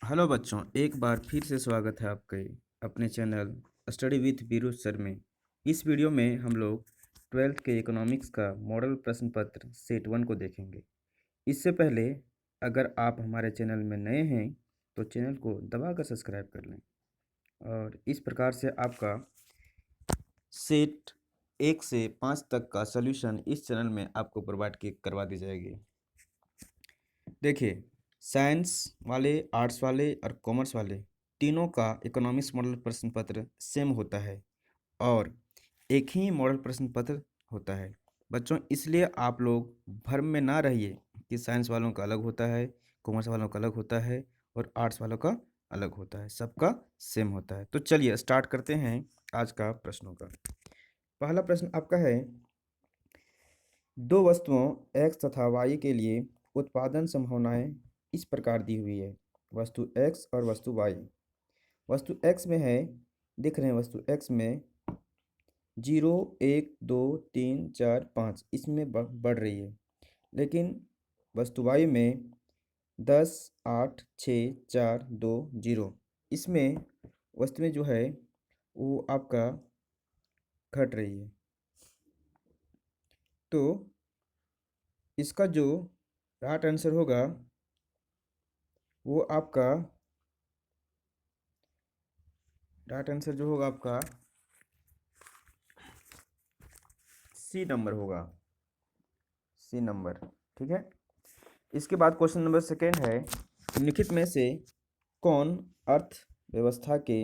Hello बच्चों, एक बार फिर से स्वागत है आपके अपने channel study with Biru sir में। इस वीडियो में हम लोग 12th के इकोनॉमिक्स का मॉडल प्रश्न पत्र सेट 1 को देखेंगे। इससे पहले अगर आप हमारे चैनल में नए हैं तो चैनल को दबाकर सब्सक्राइब कर लें और इस प्रकार से आपका सेट 1 से 5 तक का सॉल्यूशन इस चैनल में आपको प्रोवाइड करवा दी जाएगी। देखिए, साइंस वाले, आर्ट्स वाले और कॉमर्स वाले तीनों का इकोनॉमिक्स मॉडल प्रश्न पत्र सेम होता है और एक ही मॉडल प्रश्न पत्र होता है। बच्चों, इसलिए आप लोग भ्रम में ना रहिए कि साइंस वालों का अलग होता है, कॉमर्स वालों का अलग होता है और आर्ट्स वालों का अलग होता है। सबका सेम होता है। तो चलिए स्टार्ट करते हैं आज का प्रश्नों का। पहला प्रश्न आपका है, दो वस्तुओं x तथा y के लिए उत्पादन संभावनाएं इस प्रकार दी हुई है। वस्तु x और वस्तु y। वस्तु x में है, दिख रहे हैं वस्तु x में 0 1 2 3 4 5 इसमें बढ़ रही है, लेकिन वस्तु y में 10 8 6 4 2 0 इसमें वस्तु में जो है वो आपका घट रही है। तो इसका जो राइट आंसर होगा वो आपका राइट आंसर जो होगा आपका सी नंबर होगा, सी नंबर। ठीक है। इसके बाद क्वेश्चन नंबर सेकेंड है, निम्नलिखित में से कौन अर्थव्यवस्था के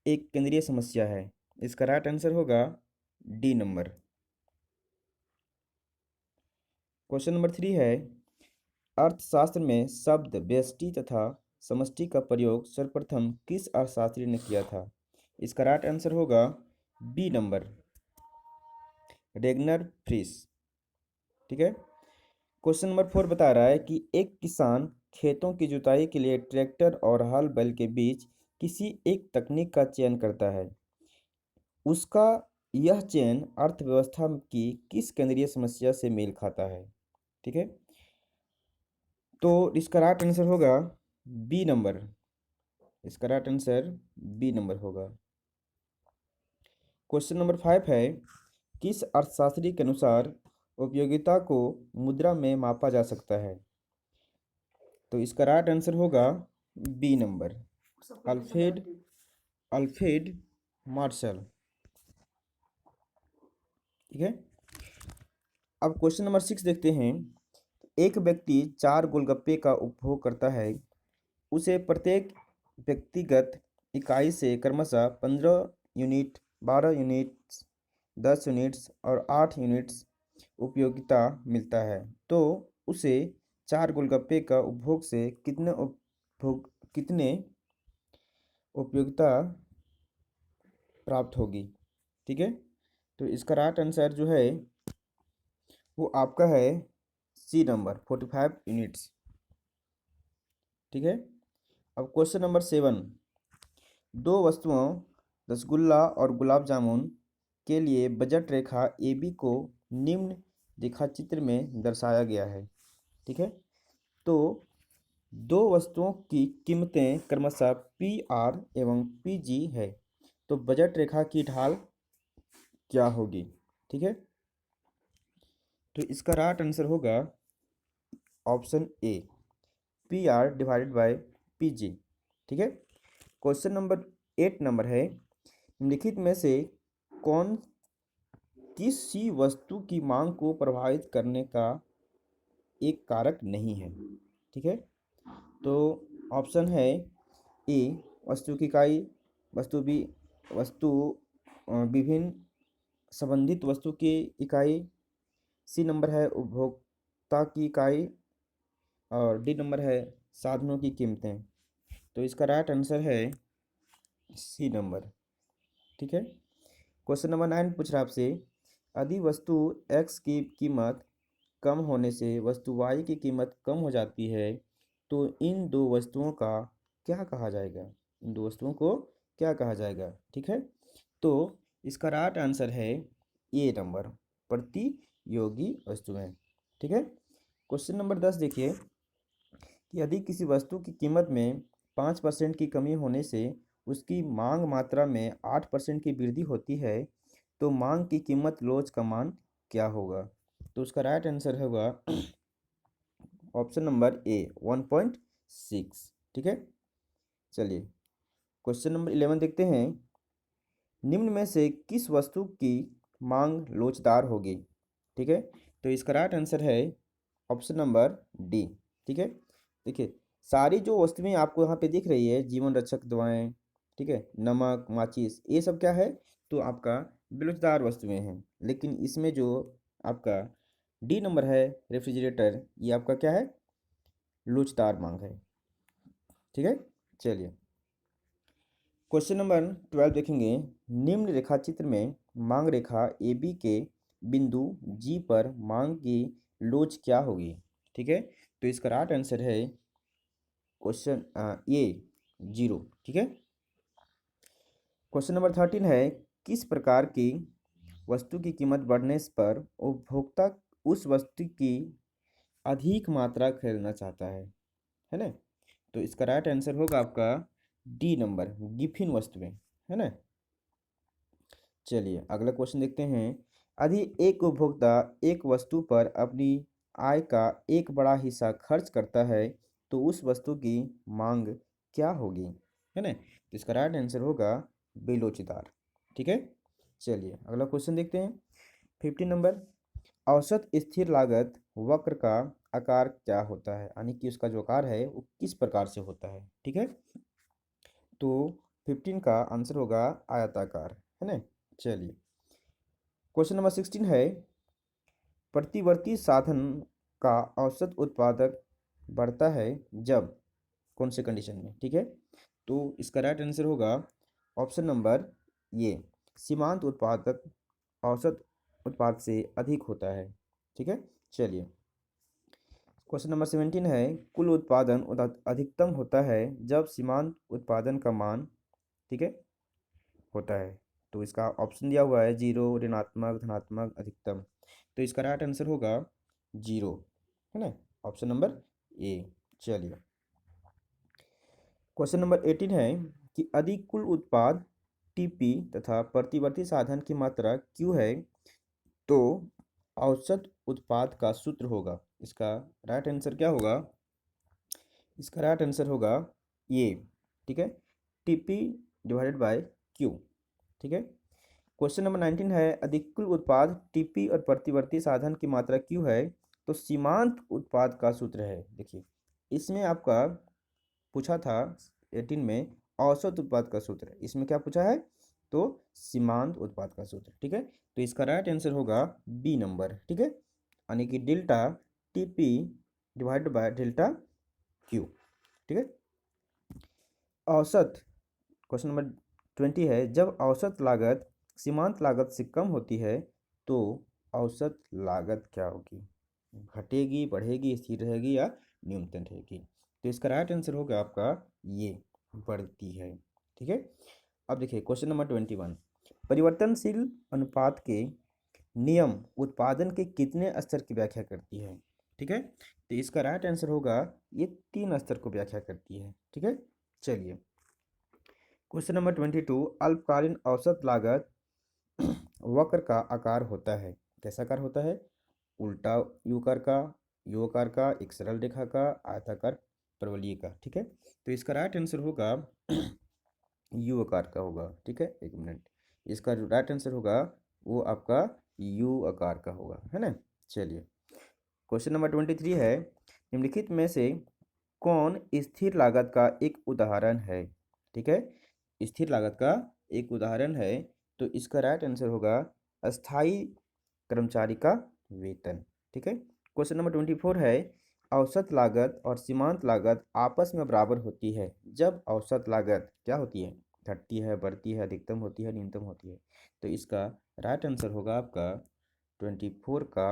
एक केंद्रीय समस्या है। इसका राइट आंसर होगा डी नंबर। क्वेश्चन नंबर 3 है, अर्थशास्त्र में शब्द व्यष्टि तथा समष्टि का प्रयोग सर्वप्रथम किस अर्थशास्त्री ने किया था। इसका राइट आंसर होगा बी नंबर, रेगनर फ्रिश। ठीक है। क्वेश्चन नंबर 4 बता रहा है कि एक किसान खेतों की जुताई के लिए ट्रैक्टर और हल बैल के बीच किसी एक तकनीक का चयन करता है। उसका यह चयन अर्थव्यवस्था की किस केंद्रीय समस्या से मेल खाता है। ठीक है। तो इसका राइट आंसर होगा बी नंबर। इसका राइट आंसर बी नंबर होगा। क्वेश्चन नंबर 5 है, किस अर्थशास्त्री के अनुसार उपयोगिता को मुद्रा में मापा जा सकता है। तो इसका राइट आंसर होगा B number, Alfred Alfred Marshall. ठीक है। अब क्वेश्चन नंबर 6 देखते हैं, एक व्यक्ति 4 गोलगप्पे का उपभोग करता है। उसे प्रत्येक व्यक्तिगत इकाई से क्रमशः 15 यूनिट, 12 यूनिट्स, 10 यूनिट्स और 8 यूनिट्स उपयोगिता मिलता है। तो उसे 4 गोलगप्पे का उपभोग से कितने उपयोगिता प्राप्त होगी। ठीक है। तो इसका राइट आंसर जो है वो आपका है सी नंबर, 45 यूनिट्स। ठीक है। अब क्वेश्चन नंबर 7, दो वस्तुओं रसगुल्ला और गुलाब जामुन के लिए बजट रेखा ए बी को निम्न रेखाचित्र में दर्शाया गया है। ठीक है। तो दो वस्तुओं की कीमतें क्रमशः पी आर एवं पी जी है। तो बजट रेखा की ढाल क्या होगी। ठीक है। तो इसका राइट आंसर होगा option A, P R divided by P G. ठीक है। क्वेश्चन नंबर 8 नंबर है, निम्नलिखित में से कौन किसी वस्तु की मांग को प्रभावित करने का एक कारक नहीं है। ठीक है। तो ऑप्शन है ए, वस्तु की इकाई, वस्तु बी, वस्तु विभिन्न संबंधित वस्तु की इकाई, सी नंबर है उपभोक्ता की इकाई और डी नंबर है साधनों की कीमतें। तो इसका राइट आंसर है सी नंबर। ठीक है। क्वेश्चन नंबर 9 पूछ रहा है आपसे, यदि वस्तु x की कीमत कम होने से वस्तु y की कीमत कम हो जाती है तो इन दो वस्तुओं का क्या कहा जाएगा। इन दो वस्तुओं को क्या कहा जाएगा। ठीक है। तो इसका राइट आंसर है ए नंबर, प्रतियोगी वस्तुएं। ठीक है। क्वेश्चन नंबर 10 देखिए कि यदि किसी वस्तु की कीमत में 5% की कमी होने से उसकी मांग मात्रा में 8% की वृद्धि होती है तो मांग की कीमत लोच का मान क्या होगा? तो उसका राइट आंसर होगा ऑप्शन नंबर ए 1.6। ठीक है, चलिए क्वेश्चन नंबर 11 देखते हैं। निम्न में से किस वस्तु की मांग लोचदार होगी? ठीक है, तो इसका राइट आंसर है ऑप्शन नंबर डी। ठीक है, देखिए सारी जो वस्तुएं आपको यहाँ पे दिख रही है, जीवन रक्षक दवाएं, ठीक है, नमक, माचिस, ये सब क्या है? तो आपका बेलोचदार वस्तुएं हैं। लेकिन इसमें जो आपका डी नंबर है रेफ्रिजरेटर, ये आपका क्या है? लोचदार मांग है। ठीक है, चलिए क्वेश्चन नंबर 12 देखेंगे। निम्न रेखा चित्र में मांग रेखा ए बी के बिंदु जी पर मांग की लोच क्या होगी? ठीक है, तो इसका राइट आंसर है क्वेश्चन ए 0। ठीक है, क्वेश्चन नंबर 13 है। किस प्रकार की वस्तु की कीमत बढ़ने पर उपभोक्ता उस वस्तु की अधिक मात्रा खरीदना चाहता है ना? तो इसका राइट आंसर होगा आपका डी नंबर, गिफिन वस्तुएं, है ना? चलिए अगला क्वेश्चन देखते हैं। यदि एक उपभोक्ता एक वस्तु पर अपनी आय का एक बड़ा हिस्सा खर्च करता है तो उस वस्तु की मांग क्या होगी? है ना? तो इसका राइट आंसर होगा बेलोचदार। ठीक है, चलिए अगला क्वेश्चन देखते हैं। 15 नंबर। औसत स्थिर लागत वक्र का आकार क्या होता है? यानी कि उसका जो आकार है वो किस प्रकार से होता है? ठीक है, तो 15 का आंसर होगा आयताकार, है ना? चलिए क्वेश्चन नंबर 16 है। प्रतिवर्ती साधन का औसत उत्पादक बढ़ता है जब कौन से कंडीशन में? ठीक है, तो इसका राइट आंसर होगा ऑप्शन नंबर ये, सीमांत उत्पादक औसत उत्पाद से अधिक होता है। ठीक है, चलिए क्वेश्चन नंबर 17 है। कुल उत्पादन अधिकतम होता है जब सीमांत उत्पादन का मान, ठीक है, होता है। तो इसका ऑप्शन दिया हुआ है 0, ऋणात्मक, धनात्मक, अधिकतम। तो इसका राइट आंसर होगा 0, है ना? Option number A. चलिए क्वेश्चन नंबर 18 है कि यदि कुल उत्पाद टीपी तथा प्रतिवर्ती साधन की मात्रा क्यू है तो औसत उत्पाद का सूत्र होगा। इसका राइट आंसर क्या होगा? इसका राइट आंसर होगा ये, ठीक है, टीपी डिवाइडेड बाय क्यू। ठीक है, क्वेश्चन नंबर 19 है। अधिक कुल उत्पाद टीपी और प्रतिवर्ती साधन की मात्रा क्यू है तो सीमांत उत्पाद का सूत्र है। देखिए इसमें आपका पूछा था 18 में औसत उत्पाद का सूत्र, इसमें क्या पूछा है? तो सीमांत उत्पाद का सूत्र। ठीक है, तो इसका राइट आंसर होगा बी नंबर। ठीक है, यानी कि delta TP divided by delta Q. ठीक है, औसत क्वेश्चन नंबर 20 है। जब औसत लागत सीमांत लागत से कम होती है तो औसत लागत क्या होगी? घटेगी, बढ़ेगी, स्थिर रहेगी या न्यूनतम रहेगी? तो इसका राइट आंसर होगा आपका ये, बढ़ती है। ठीक है, अब देखिए क्वेश्चन नंबर 21। परिवर्तनशील अनुपात के नियम उत्पादन के कितने स्तर की व्याख्या करती है? ठीक है, तो इसका राइट आंसर होगा ये 3 स्तर को व्याख्या करती है। ठीक है, चलिए क्वेश्चन नंबर 22। अल्पकालीन औसत लागत वक्र का आकार होता है, कैसा आकार होता है? उल्टा यू आकार का, यू आकार का, एक सरल रेखा का, आयताकार, परवलयिक का। ठीक है, तो इसका राइट आंसर होगा यू आकार का होगा। ठीक है, एक मिनट, इसका राइट आंसर होगा वो आपका यू आकार का होगा, है ना? चलिए क्वेश्चन नंबर 23 है। निम्नलिखित में से कौन स्थिर लागत का एक उदाहरण है? ठीक है, स्थिर लागत का एक उदाहरण है, तो इसका राइट आंसर होगा अस्थाई कर्मचारी का वेतन। ठीक है, क्वेश्चन नंबर 24 है। औसत लागत और सीमांत लागत आपस में बराबर होती है जब औसत लागत क्या होती है? घटती है, बढ़ती है, अधिकतम होती है, न्यूनतम होती है। तो इसका राइट आंसर होगा आपका 24 का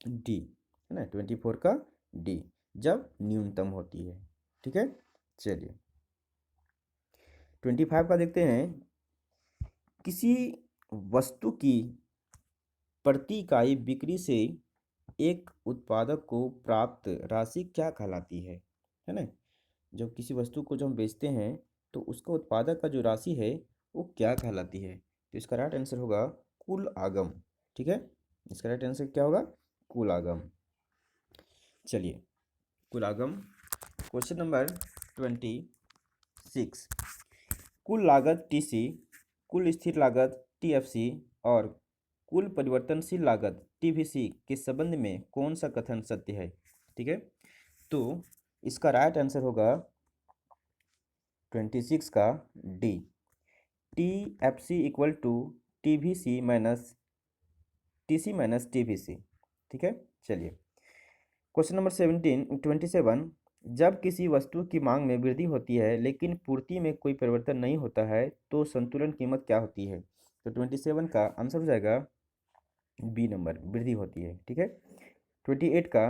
डी, है ना? 24 का डी, जब न्यूनतम होती है। ठीक है, चलिए 25 का देखते हैं। किसी वस्तु की प्रति इकाई बिक्री से एक उत्पादक को प्राप्त राशि क्या कहलाती है ना? जब किसी वस्तु को जब हम बेचते हैं तो उसका उत्पादक का जो राशि है वो क्या कहलाती है? तो इसका राइट आंसर होगा कुल आगम। ठीक है, इसका राइट आंसर क्या होगा? कुल आगम। चलिए, कुल आगम। Question number 26। कुल लागत टीसी, कुल स्थिर लागत टीएफसी और कुल परिवर्तनशील लागत टीवीसी के संबंध में कौन सा कथन सत्य है? ठीक है, तो इसका राइट आंसर होगा 26 का D, T F C equal to T V C minus T C minus T V C. ठीक है, चलिए क्वेश्चन नंबर 27। जब किसी वस्तु की मांग में वृद्धि होती है लेकिन पूर्ति में कोई परिवर्तन नहीं होता है तो संतुलन कीमत क्या होती है? तो 27 का आंसर हो जाएगा बी नंबर, वृद्धि होती है। ठीक है, 28 का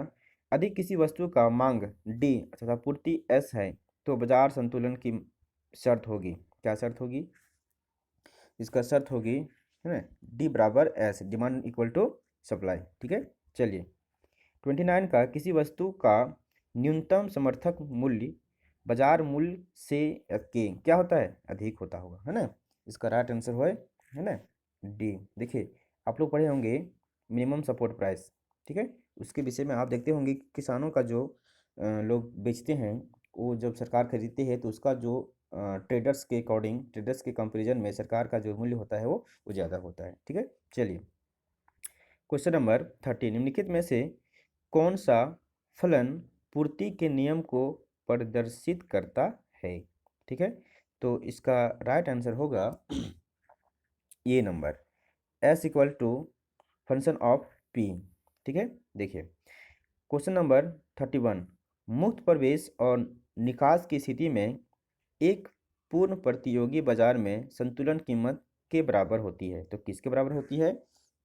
अधिक किसी वस्तु का मांग डी तथा पूर्ति एस है तो बाजार संतुलन की शर्त होगी। क्या शर्त होगी? इसका शर्त होगी, है ना, डी बराबर S, demand equal to supply. ठीक है, चलिए 29 का किसी वस्तु का न्यूनतम समर्थक मूल्य बाजार मूल्य से के क्या होता है? अधिक होता होगा, है ना। इसका राइट आंसर है ना डी। देखिए, आप लोग पढ़े होंगे मिनिमम सपोर्ट प्राइस। ठीक है, उसके विषय में आप देखते होंगे कि किसानों का जो लोग बेचते हैं वो जब सरकार खरीदती है तो उसका जो ट्रेडर्स के अकॉर्डिंग, ट्रेडर्स के कंपेरिजन में सरकार का जो मूल्य होता है वो ज़्यादा होता है। ठीक है, चलिए क्वेश्चन नंबर 30। निम्नलिखित में से कौन सा फलन पूर्ति के नियम को प्रदर्शित करता है? ठीक है, तो इसका राइट आंसर होगा ये number, S equal to function of P. ठीक है, देखिए क्वेश्चन नंबर 31। मुक्त प्रवेश और निकास की स्थिति में एक पूर्ण प्रतियोगी बाजार में संतुलन कीमत के बराबर होती है, तो किसके बराबर होती है?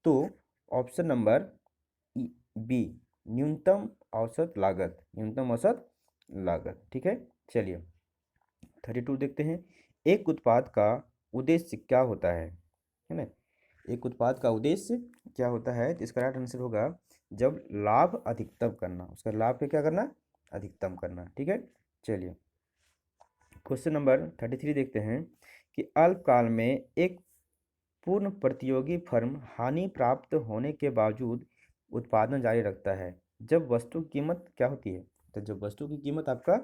तो ऑप्शन नंबर बी, न्यूनतम औसत लागत, न्यूनतम औसत लागत। ठीक है, चलिए 32 देखते हैं। एक उत्पाद का उद्देश्य क्या होता है ना? एक उत्पाद का उद्देश्य क्या होता है? तो इसका राइट आंसर होगा जब लाभ अधिकतम करना, उसका लाभ पे क्या करना? अधिकतम करना। ठीक है, चलिए क्वेश्चन नंबर 33 देखते हैं कि अल्पकाल में एक पूर्ण प्रतियोगी फर्म हानि प्राप्त होने के बावजूद उत्पादन जारी रखता है जब वस्तु की कीमत क्या होती है? तो जब वस्तु की कीमत आपका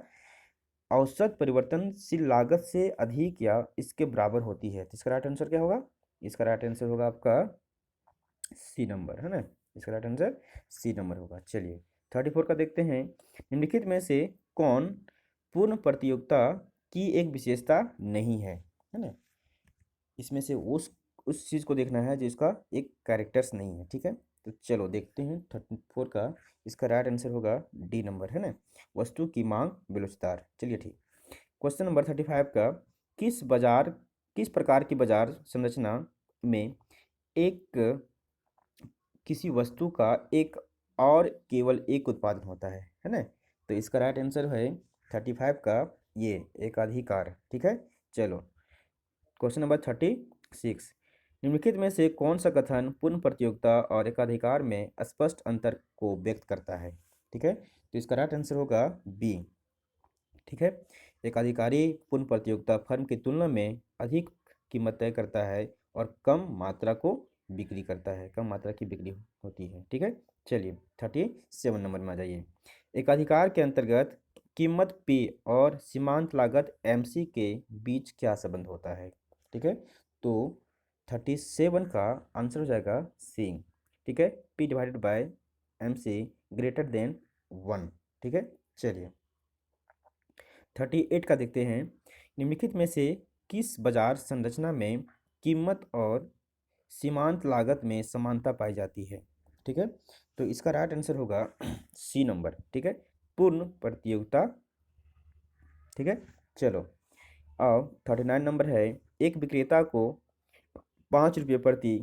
औसत परिवर्तनशील लागत से अधिक या इसके बराबर होती है, तो इसका राइट आंसर क्या होगा? इसका राइट आंसर होगा आपका सी नंबर, है ना। इसका राइट आंसर सी नंबर होगा। चलिए 34 का देखते हैं। निम्नलिखित में से कौन पूर्ण प्रतियोगिता की एक विशेषता नहीं है ना? इसमें से उस चीज़ को देखना है जिसका एक कैरेक्टर्स नहीं है। ठीक है, तो चलो देखते हैं 34 का। इसका राइट आंसर होगा डी नंबर, है ना, वस्तु की मांग विलोचदार। चलिए ठीक, क्वेश्चन नंबर 35 का किस प्रकार की बाजार संरचना में एक किसी वस्तु का एक और केवल एक उत्पादन होता है ना? तो इसका राइट आंसर है 35 का ये एकाधिकार। ठीक है, चलो क्वेश्चन नंबर 36। निम्नलिखित में से कौन सा कथन पूर्ण प्रतियोगिता और एकाधिकार में स्पष्ट अंतर को व्यक्त करता है? ठीक है, तो इसका राइट आंसर होगा बी। ठीक है, एकाधिकारी पूर्ण प्रतियोगिता फर्म की तुलना में अधिक कीमत तय करता है और कम मात्रा को बिक्री करता है, कम मात्रा की बिक्री होती है। ठीक है, चलिए 37 नंबर में आ जाइए। एकाधिकार के अंतर्गत कीमत पी और सीमांत लागत एमसी के बीच क्या संबंध होता है? ठीक है, तो 37 का आंसर हो जाएगा सी। ठीक है, P divided by MC greater than 1। ठीक है, चलिए 38 का देखते हैं। निम्नलिखित में से किस बाजार संरचना में कीमत और सीमांत लागत में समानता पाई जाती है? ठीक है, तो इसका राइट आंसर होगा सी नंबर। ठीक है, पूर्ण प्रतियोगिता। ठीक है, चलो अब 39 नंबर है। एक विक्रेता को 5 रुपये प्रति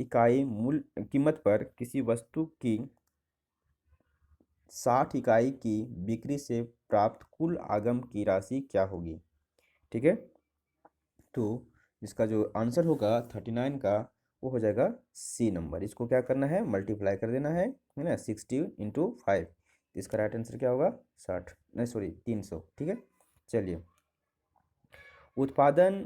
इकाई मूल्य कीमत पर किसी वस्तु की 60 इकाई की बिक्री से प्राप्त कुल आगम की राशि क्या होगी? ठीक है, तो इसका जो आंसर होगा 39 का वो हो जाएगा सी नंबर। इसको क्या करना है? मल्टीप्लाई कर देना है ना, 60 × 5। इसका राइट आंसर क्या होगा? 60, नहीं सॉरी 300। ठीक है, चलिए, उत्पादन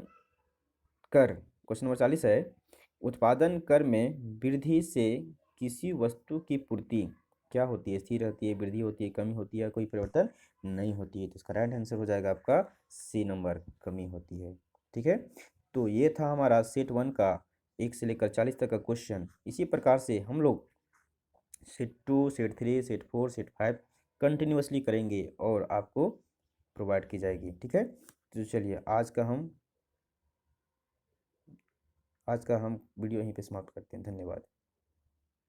कर, क्वेश्चन नंबर 40 है, उत्पादन कर में वृद्धि से किसी वस्तु की पूर्ति क्या होती है? स्थिर रहती है, वृद्धि होती है, कमी होती है, कोई परिवर्तन नहीं होती है। तो इसका राइट आंसर हो जाएगा आपका सी नंबर, कमी होती है। ठीक है, तो ये था हमारा सेट 1 का 1 से लेकर 40 तक का क्वेश्चन। इसी प्रकार से हम लोग set 2, set 3, set 4, set 5 continuously करेंगे और आपको प्रोवाइड की जाएगी। ठीक है, तो चलिए आज का हम वीडियो यहीं पे समाप्त करते हैं। धन्यवाद।